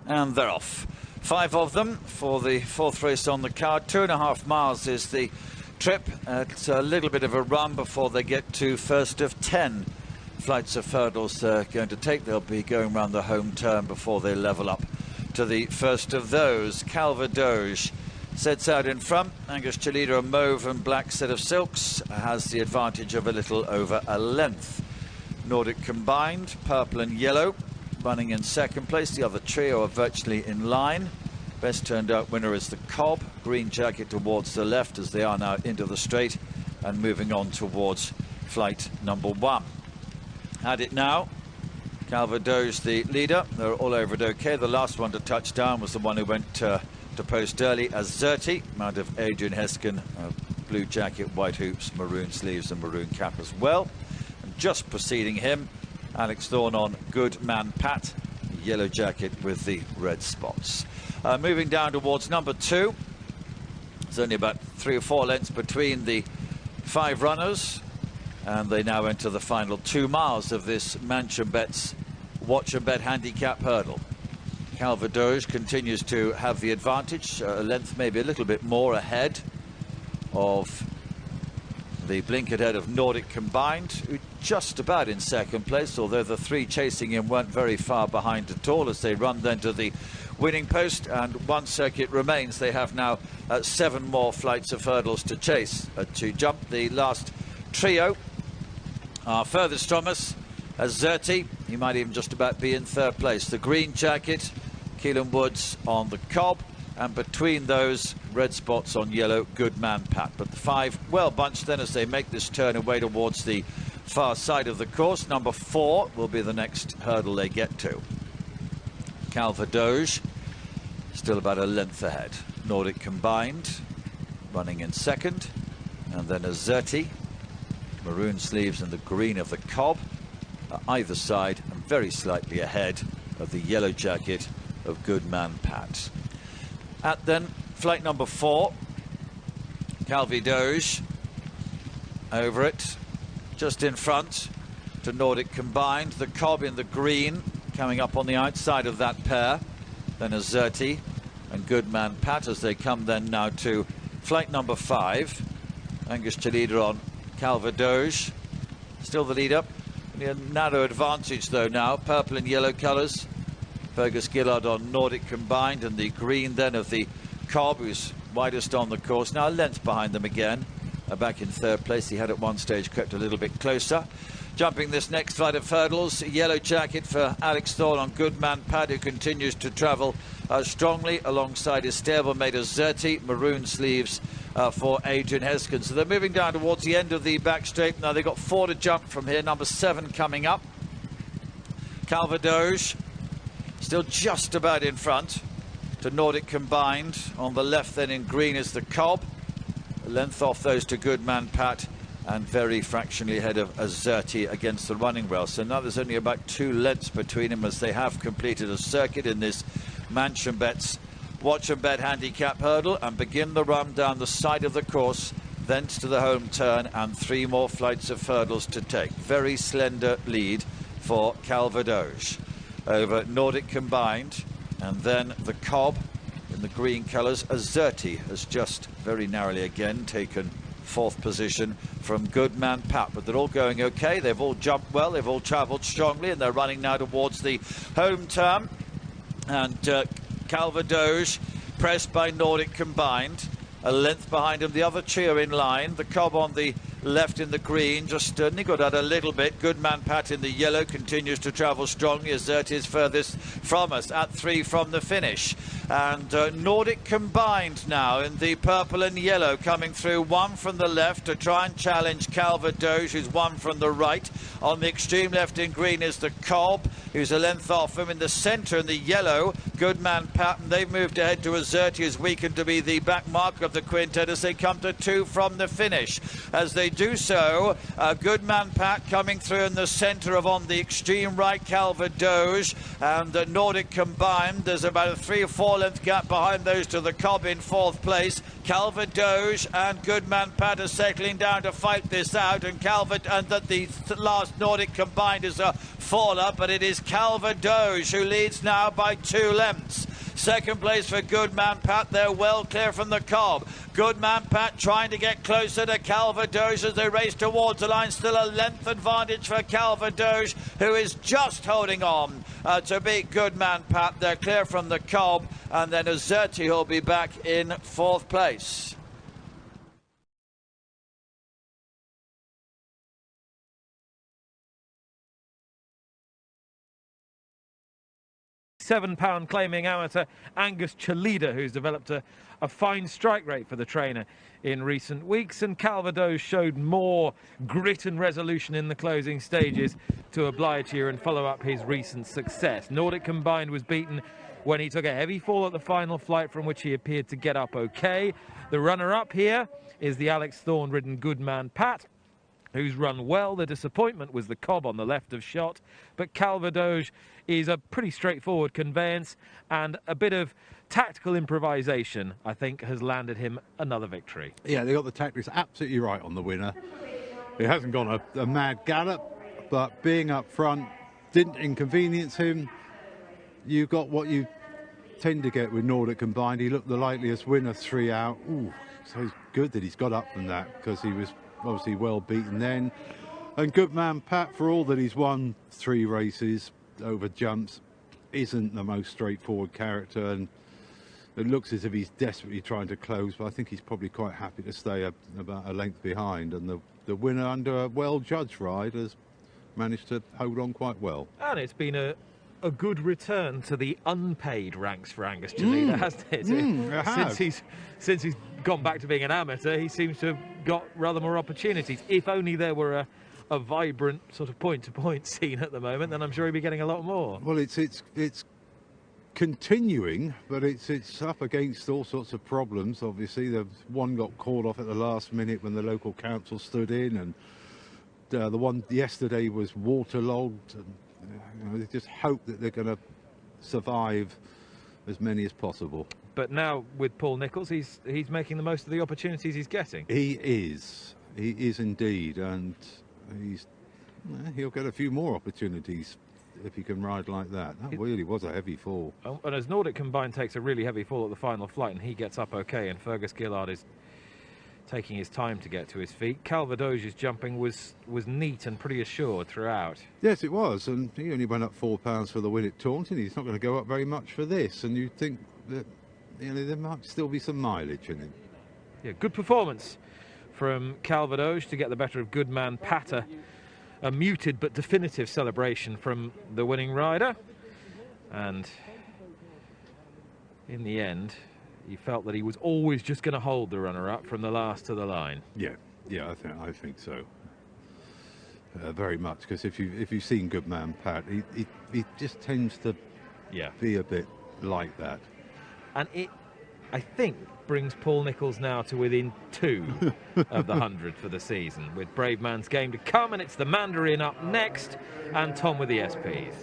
And they're off. 5 of them for the 4th race on the card. 2.5 miles is the trip. It's a little bit of a run before they get to first of 10 flights of hurdles they're going to take. They'll be going around the home turn before they level up to the first of those. Calva sets out in front. Angus Chalida, a mauve and black set of silks, has the advantage of a little over a length. Nordic Combined, purple and yellow, running in second place. The other trio are virtually in line. Best turned out winner is the Cob. Green Jacket towards the left as they are now into the straight and moving on towards flight number 1. At it now, Calva the leader. They're all over it okay. The last one to touch down was the one who went to post early as Zerti, mount of Adrian Heskin, blue jacket, white hoops, maroon sleeves and maroon cap as well. And just preceding him, Alex Thorne on Good Man Pat, yellow jacket with the red spots. Moving down towards number 2. There's only about 3 or 4 lengths between the 5 runners, and they now enter the final 2 miles of this MansionBets Watch and Bet Handicap hurdle. Calva continues to have the advantage, a length maybe a little bit more ahead of the blinkered head of Nordic Combined, who just about in second place, although the 3 chasing him weren't very far behind at all as they run then to the winning post, and 1 circuit remains. They have now 7 more flights of hurdles to chase, to jump. The last trio are furthest from us as Zerti. He might even just about be in 3rd place. The Green Jacket, Keelan Woods on the Cob, and between those, red spots on yellow, Good Man Pat. But the 5 well bunched then as they make this turn away towards the far side of the course. Number 4 will be the next hurdle they get to. Calva still about a length ahead. Nordic Combined running in second, and then a Zerti, maroon sleeves and the green of the Cob, either side and very slightly ahead of the yellow jacket of Good Man Pat. At then flight number 4, Calva over it, just in front to Nordic Combined. The Cob in the green coming up on the outside of that pair. Then a Zerti and Good Man Pat as they come then now to flight number 5. Angus Chalida on Calva still the leader. A narrow advantage though now, purple and yellow colours. Fergus Gillard on Nordic Combined, and the green then of the Cob, who's widest on the course. Now a length behind them again. Back in 3rd place. He had at one stage crept a little bit closer. Jumping this next flight of hurdles, yellow jacket for Alex Thorne on Good Man Pat, who continues to travel strongly alongside his stablemate of Zerti, maroon sleeves for Adrian Heskin. So they're moving down towards the end of the back straight. Now they've got 4 to jump from here. Number 7 coming up. Calva still just about in front to Nordic Combined. On the left then in green is the Cob. A length off those to Good Man Pat, and very fractionally ahead of Zerti against the running rail. So now there's only about 2 lengths between them as they have completed a circuit in this MansionBets Watch and Bet Handicap hurdle and begin the run down the side of the course, thence to the home turn, and 3 more flights of hurdles to take. Very slender lead for Calva over Nordic Combined, and then the Cob in the green colours. Zerti has just very narrowly again taken 4th position from Good Man Pat, but they're all going okay. They've all jumped well, they've all travelled strongly, and they're running now towards the home turn. And Calva pressed by Nordic Combined, a length behind him. The other trio in line. The Cob on the left in the green, just niggled out a little bit. Good Man Pat in the yellow continues to travel strongly as Zerti is furthest from us at 3 from the finish. And Nordic Combined now in the purple and yellow coming through, 1 from the left to try and challenge Calva who's 1 from the right. On the extreme left in green is the Cob, who's a length off him. In the centre in the yellow, Good Man Pat, and they've moved ahead to Zerti, who's weakened to be the back marker of the quintet as they come to 2 from the finish. As they do so, Good Man Pat coming through in the centre of on the extreme right, Calva and Nordic Combined. There's about a 3 or 4 4-length gap behind those to the Cobb in 4th place. Calva Doge and Goodman Pat are settling down to fight this out, and the last Nordic Combined is a faller, but it is Calva Doge who leads now by 2 lengths. Second place for Goodman Pat. They're well clear from the Cobb. Goodman Pat trying to get closer to Calva Doge as they race towards the line. Still a length advantage for Calva Doge, who is just holding on to beat Goodman Pat. They're clear from the Cobb, and then Azerti will be back in 4th place. £7 claiming amateur Angus Chalida, who's developed a fine strike rate for the trainer in recent weeks, and Calva Doge showed more grit and resolution in the closing stages to oblige here and follow up his recent success. Nordic Combined was beaten when he took a heavy fall at the final flight, from which he appeared to get up okay. The runner-up here is the Alex Thorne-ridden Goodman Pat, who's run well. The disappointment was the Cobb on the left of shot, but Calva Doge is a pretty straightforward conveyance, and a bit of tactical improvisation, I think, has landed him another victory. Yeah, they got the tactics absolutely right on the winner. It hasn't gone a mad gallop, but being up front didn't inconvenience him. You got what you tend to get with Nordic Combined. He looked the likeliest winner 3 out. Ooh, so it's good that he's got up from that, because he was obviously well beaten then. And Goodman Pat, for all that he's won 3 races over jumps, isn't the most straightforward character, and it looks as if he's desperately trying to close, but I think he's probably quite happy to stay about a length behind, and the winner, under a well-judged ride, has managed to hold on quite well. And it's been a good return to the unpaid ranks for Angus Chalida, hasn't it? Since he's gone back to being an amateur, he seems to have got rather more opportunities. If only there were a vibrant sort of point-to-point scene at the moment, then I'm sure he'd be getting a lot more. Well, it's continuing, but it's up against all sorts of problems. Obviously, the one got called off at the last minute when the local council stood in, and the one yesterday was waterlogged. And, they just hope that they're going to survive as many as possible. But now with Paul Nicholls, he's making the most of the opportunities he's getting. He is indeed, and he'll get a few more opportunities if he can ride like that. That really was a heavy fall. And as Nordic Combined takes a really heavy fall at the final flight, and he gets up okay, and Fergus Gillard is taking his time to get to his feet, Calva Doge's jumping was neat and pretty assured throughout. Yes, it was, and he only went up £4 for the win at Taunton. He's not going to go up very much for this, and you'd think that there might still be some mileage in him. Yeah, good performance from Calva Doge to get the better of Goodman Pat. A muted but definitive celebration from the winning rider, and in the end he felt that he was always just going to hold the runner-up from the last to the line. Yeah, I think so. Very much, because if you've seen Goodman Pat, he just tends to be a bit like that. And it, I think, brings Paul Nicholls now to within 2 of the 100 for the season, with Brave Man's Game to come, and it's the Mandarin up next, and Tom with the SPs.